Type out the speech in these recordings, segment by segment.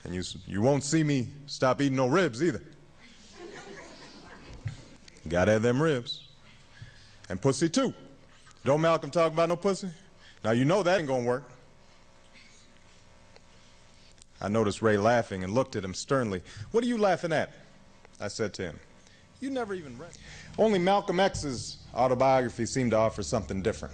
And you won't see me stop eating no ribs either. Gotta have them ribs. And pussy too. Don't Malcolm talk about no pussy? Now you know that ain't gonna work. I noticed Ray laughing and looked at him sternly. What are you laughing at? I said to him. You never even read. Only Malcolm X's autobiography seemed to offer something different.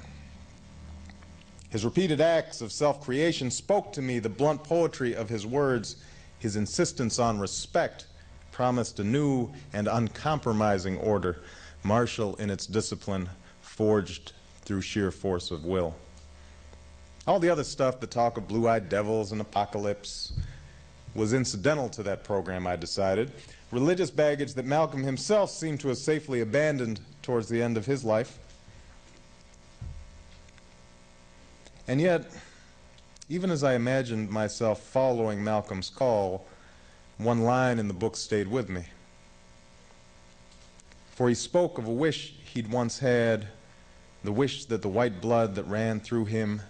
His repeated acts of self-creation spoke to me the blunt poetry of his words. His insistence on respect promised a new and uncompromising order, martial in its discipline, forged through sheer force of will. All the other stuff, the talk of blue-eyed devils and apocalypse, was incidental to that program, I decided. Religious baggage that Malcolm himself seemed to have safely abandoned towards the end of his life. And yet, even as I imagined myself following Malcolm's call, one line in the book stayed with me. For he spoke of a wish he'd once had, the wish that the white blood that ran through him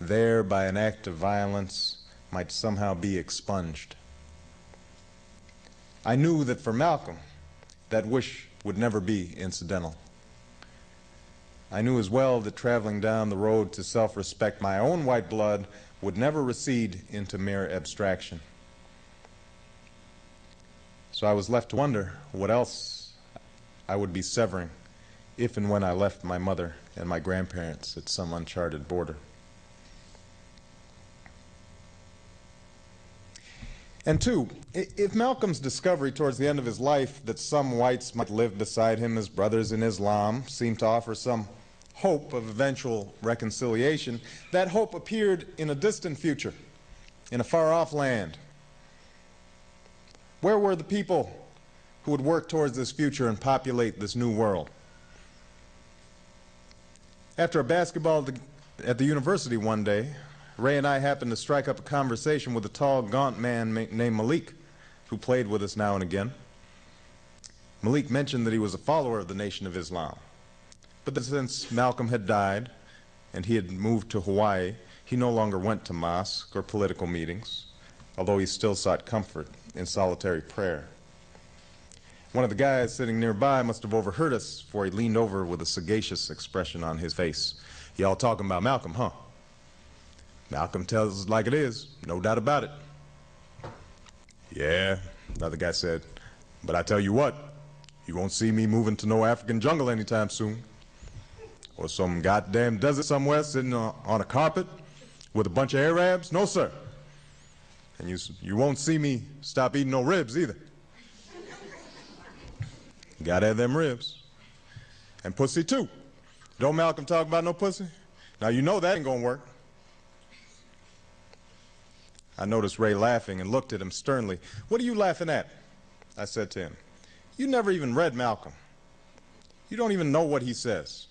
there by an act of violence might somehow be expunged. I knew that for Malcolm, that wish would never be incidental. I knew as well that traveling down the road to self-respect my own white blood would never recede into mere abstraction. So I was left to wonder what else I would be severing if and when I left my mother and my grandparents at some uncharted border. And two, if Malcolm's discovery towards the end of his life that some whites might live beside him as brothers in Islam seemed to offer some hope of eventual reconciliation, that hope appeared in a distant future, in a far-off land. Where were the people who would work towards this future and populate this new world? After a basketball at the university one day, Ray and I happened to strike up a conversation with a tall, gaunt man named Malik, who played with us now and again. Malik mentioned that he was a follower of the Nation of Islam, but that since Malcolm had died and he had moved to Hawaii, he no longer went to mosque or political meetings, although he still sought comfort in solitary prayer. One of the guys sitting nearby must have overheard us, for he leaned over with a sagacious expression on his face. Y'all talking about Malcolm, huh? Malcolm tells us like it is, no doubt about it. Yeah, another guy said, but I tell you what, you won't see me moving to no African jungle anytime soon. Or some goddamn desert somewhere sitting on a carpet with a bunch of Arabs. No, sir. And you won't see me stop eating no ribs either. Gotta have them ribs. And pussy too. Don't Malcolm talk about no pussy? Now you know that ain't gonna work. I noticed Ray laughing and looked at him sternly. What are you laughing at? I said to him. You never even read Malcolm. You don't even know what he says.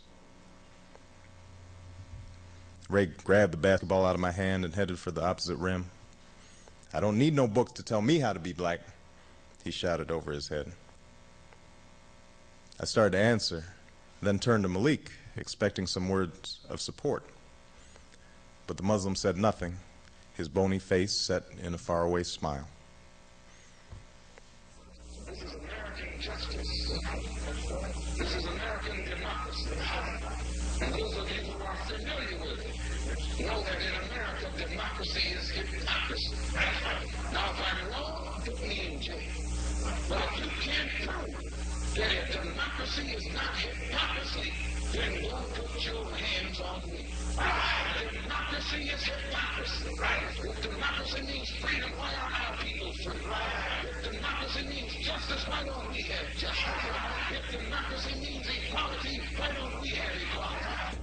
Ray grabbed the basketball out of my hand and headed for the opposite rim. I don't need no books to tell me how to be black, he shouted over his head. I started to answer, then turned to Malik, expecting some words of support. But the Muslim said nothing, his bony face set in a faraway smile. This is American justice. This is American democracy. And those of you who are familiar with it know that in America, democracy is hypocrisy. Now, if I'm wrong, put me in jail. But if you can't prove that if democracy is not hypocrisy, then don't put your hands on me. Democracy is hypocrisy. If democracy means freedom, why are our people free? If democracy means justice, why don't we have justice? If democracy means equality, why don't we have equality?